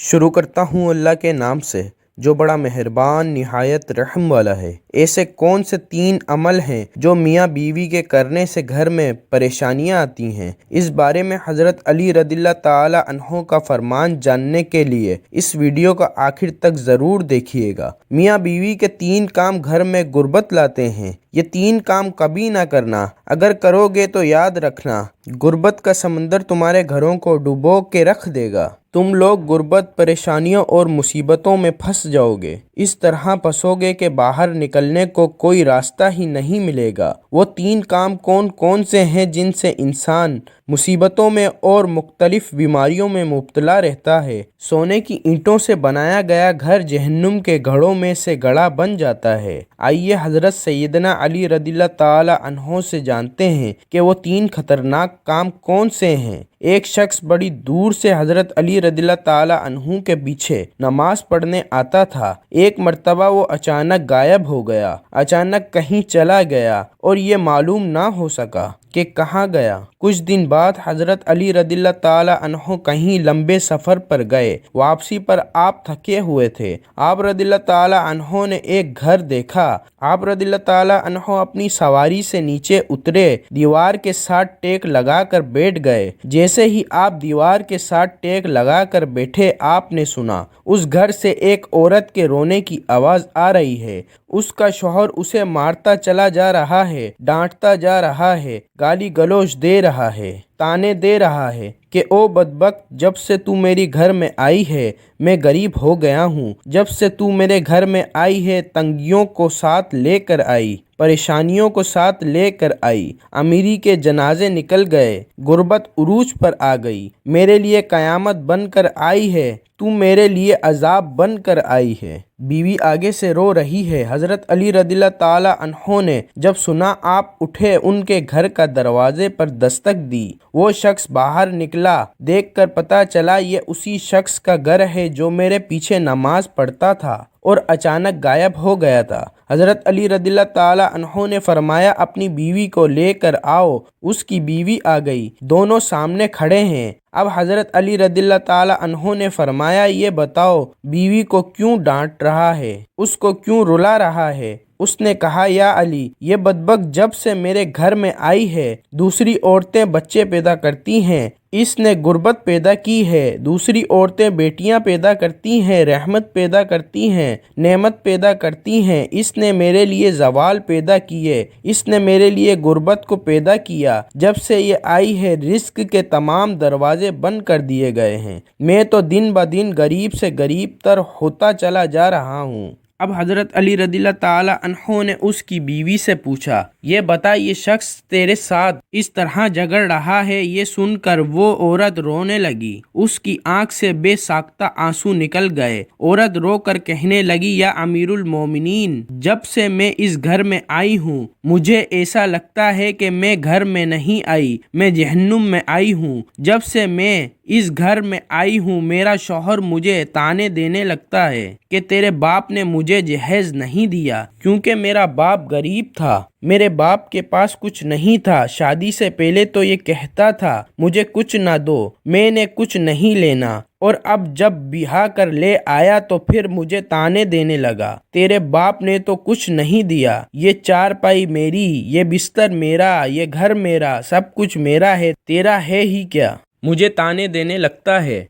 شروع کرتا ہوں اللہ کے نام سے جو بڑا مہربان نہایت رحم والا ہے۔ ایسے کون سے 3 عمل ہیں جو میاں بیوی کے کرنے سے گھر میں پریشانیاں آتی ہیں؟ اس بارے میں حضرت علی رضی اللہ تعالی عنہ کا فرمان جاننے کے لیے اس ویڈیو کا آخر تک ضرور دیکھیے گا۔ میاں بیوی کے 3 کام گھر میں غربت لاتے ہیں۔ یہ 3 کام کبھی نہ کرنا، اگر کرو گے تو یاد رکھنا غربت کا سمندر تمہارے گھروں کو ڈبو کے رکھ دے گا۔ تم لوگ غربت، پریشانیوں اور مصیبتوں میں پھنس جاؤ گے، اس طرح پھنسو گے کہ باہر نکلنے کو کوئی راستہ ہی نہیں ملے گا۔ وہ 3 کام کون کون سے ہیں جن سے انسان مصیبتوں میں اور مختلف بیماریوں میں مبتلا رہتا ہے؟ سونے کی اینٹوں سے بنایا گیا گھر جہنم کے گڑھوں میں سے گڑھا بن جاتا ہے۔ آئیے حضرت سیدنا علی رضی اللہ تعالی عنہ سے جانتے ہیں کہ وہ 3 خطرناک کام کون سے ہیں۔ ایک شخص بڑی دور سے حضرت علی رضی اللہ تعالی عنہ کے پیچھے نماز پڑھنے آتا تھا۔ ایک مرتبہ وہ اچانک غائب ہو گیا، اچانک کہیں چلا گیا اور یہ معلوم نہ ہو سکا کہ کہاں گیا۔ کچھ دن بعد حضرت علی رضی اللہ تعالی عنہ کہیں لمبے سفر پر گئے۔ واپسی پر آپ تھکے ہوئے تھے۔ آپ رضی اللہ تعالی عنہ نے ایک گھر دیکھا۔ آپ رضی اللہ تعالی عنہ اپنی سواری سے نیچے اترے، دیوار کے ساتھ ٹیک لگا کر بیٹھ گئے۔ جیسے ہی آپ دیوار کے ساتھ ٹیک لگا کر بیٹھے، آپ نے سنا اس گھر سے ایک عورت کے رونے کی آواز آ رہی ہے۔ اس کا شوہر اسے مارتا چلا جا رہا ہے، ڈانٹتا جا رہا ہے، گالی گلوچ دے رہا ہے، تانے دے رہا ہے کہ او بدبخت، جب سے تو میری گھر میں آئی ہے میں غریب ہو گیا ہوں۔ جب سے تو میرے گھر میں آئی ہے تنگیوں کو ساتھ لے کر آئی، پریشانیوں کو ساتھ لے کر آئی، امیری کے جنازے نکل گئے، غربت عروج پر آ گئی، میرے لیے قیامت بن کر آئی ہے، تو میرے لیے عذاب بن کر آئی ہے۔ بیوی آگے سے رو رہی ہے۔ حضرت علی رضی اللہ تعالی عنہ نے جب سنا، آپ اٹھے، ان کے گھر کا دروازے پر دستک دی۔ وہ شخص باہر نکلا، دیکھ کر پتہ چلا یہ اسی شخص کا گھر ہے جو میرے پیچھے نماز پڑھتا تھا اور اچانک غائب ہو گیا تھا۔ حضرت علی رضی اللہ تعالی عنہ نے فرمایا اپنی بیوی کو لے کر آؤ۔ اس کی بیوی آ گئی، دونوں سامنے کھڑے ہیں۔ اب حضرت علی رضی اللہ تعالی عنہ نے فرمایا یہ بتاؤ بیوی کو کیوں ڈانٹ رہا ہے، اس کو کیوں رلا رہا ہے؟ اس نے کہا یا علی، یہ بدبخت جب سے میرے گھر میں آئی ہے دوسری عورتیں بچے پیدا کرتی ہیں، اس نے غربت پیدا کی ہے۔ دوسری عورتیں بیٹیاں پیدا کرتی ہیں، رحمت پیدا کرتی ہیں، نعمت پیدا کرتی ہیں، اس نے میرے لیے زوال پیدا کیے، اس نے میرے لیے غربت کو پیدا کیا۔ جب سے یہ آئی ہے رزق کے تمام دروازے بند کر دیے گئے ہیں، میں تو دن بدن غریب سے غریب تر ہوتا چلا جا رہا ہوں۔ اب حضرت علی رضی اللہ تعالی عنہ نے اس کی بیوی سے پوچھا یہ بتا یہ شخص تیرے ساتھ اس طرح جھگڑ رہا ہے؟ یہ سن کر وہ عورت رونے لگی، اس کی آنکھ سے بے ساختہ آنسو نکل گئے۔ عورت رو کر کہنے لگی یا امیر المومنین، جب سے میں اس گھر میں آئی ہوں مجھے ایسا لگتا ہے کہ میں گھر میں نہیں آئی، میں جہنم میں آئی ہوں۔ جب سے میں اس گھر میں آئی ہوں میرا شوہر مجھے تانے دینے لگتا ہے کہ تیرے باپ نے مجھے جہیز نہیں دیا، کیونکہ میرا باپ غریب تھا، میرے باپ کے پاس کچھ نہیں تھا۔ شادی سے پہلے تو یہ کہتا تھا مجھے کچھ نہ دو، میں نے کچھ نہیں لینا، اور اب جب بیاہ کر لے آیا تو پھر مجھے تانے دینے لگا، تیرے باپ نے تو کچھ نہیں دیا، یہ چارپائی میری، یہ بستر میرا، یہ گھر میرا، سب کچھ میرا ہے، تیرا ہے ہی کیا؟ مجھے تانے دینے لگتا ہے،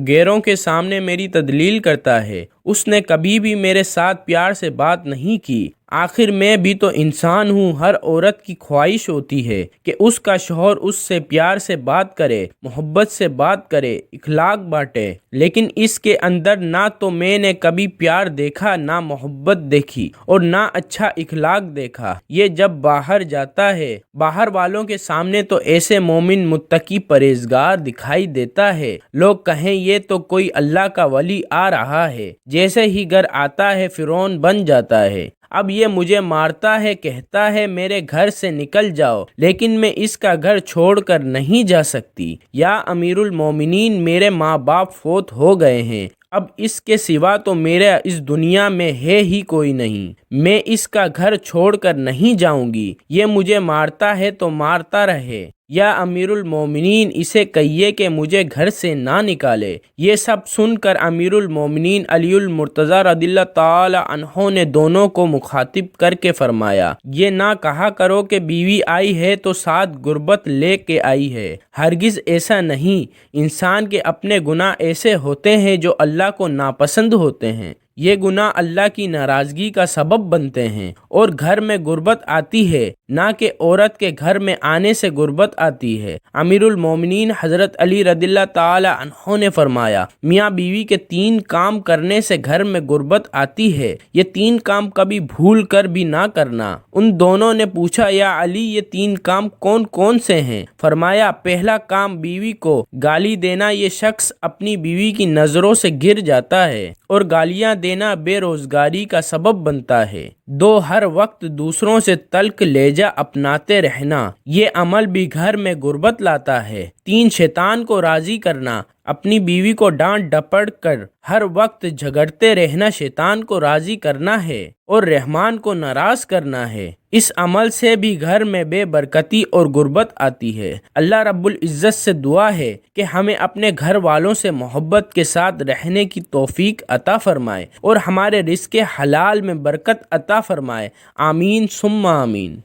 غیروں کے سامنے میری تدلیل کرتا ہے۔ اس نے کبھی بھی میرے ساتھ پیار سے بات نہیں کی۔ آخر میں بھی تو انسان ہوں، ہر عورت کی خواہش ہوتی ہے کہ اس کا شوہر اس سے پیار سے بات کرے، محبت سے بات کرے، اخلاق بانٹے، لیکن اس کے اندر نہ تو میں نے کبھی پیار دیکھا، نہ محبت دیکھی اور نہ اچھا اخلاق دیکھا۔ یہ جب باہر جاتا ہے باہر والوں کے سامنے تو ایسے مومن، متقی، پرہیزگار دکھائی دیتا ہے، لوگ کہیں یہ تو کوئی اللہ کا ولی آ رہا ہے، جیسے ہی گھر آتا ہے فرعون بن جاتا ہے۔ اب یہ مجھے مارتا ہے، کہتا ہے میرے گھر سے نکل جاؤ، لیکن میں اس کا گھر چھوڑ کر نہیں جا سکتی۔ یا امیر المومنین، میرے ماں باپ فوت ہو گئے ہیں، اب اس کے سوا تو میرے اس دنیا میں ہے ہی کوئی نہیں، میں اس کا گھر چھوڑ کر نہیں جاؤں گی۔ یہ مجھے مارتا ہے تو مارتا رہے، یا امیر المومنین اسے کہیے کہ مجھے گھر سے نہ نکالے۔ یہ سب سن کر امیر المومنین علی المرتضیٰ رضی اللہ تعالی عنہ نے دونوں کو مخاطب کر کے فرمایا، یہ نہ کہا کرو کہ بیوی آئی ہے تو ساتھ غربت لے کے آئی ہے، ہرگز ایسا نہیں۔ انسان کے اپنے گناہ ایسے ہوتے ہیں جو اللہ کو ناپسند ہوتے ہیں، یہ گناہ اللہ کی ناراضگی کا سبب بنتے ہیں، اور گھر میں غربت آتی ہے نہ کہ عورت کے گھر میں آنے سے غربت آتی ہے۔ امیر المومنین حضرت علی رضی اللہ تعالی عنہ نے فرمایا، میاں بیوی کے 3 کام کرنے سے گھر میں غربت آتی ہے، یہ 3 کام کبھی بھول کر بھی نہ کرنا۔ ان دونوں نے پوچھا، یا علی یہ 3 کام کون کون سے ہیں؟ فرمایا، پہلا کام بیوی کو گالی دینا، یہ شخص اپنی بیوی کی نظروں سے گر جاتا ہے اور گالیاں دینا بے روزگاری کا سبب بنتا ہے۔ 2، ہر وقت دوسروں سے تلخ لہجہ اپناتے رہنا، یہ عمل بھی گھر میں غربت لاتا ہے۔ 3، شیطان کو راضی کرنا، اپنی بیوی کو ڈانٹ ڈپٹ کر ہر وقت جھگڑتے رہنا شیطان کو راضی کرنا ہے اور رحمان کو ناراض کرنا ہے۔ اس عمل سے بھی گھر میں بے برکتی اور غربت آتی ہے۔ اللہ رب العزت سے دعا ہے کہ ہمیں اپنے گھر والوں سے محبت کے ساتھ رہنے کی توفیق عطا فرمائے اور ہمارے رزق حلال میں برکت عطا فرمائے۔ آمین ثم آمین۔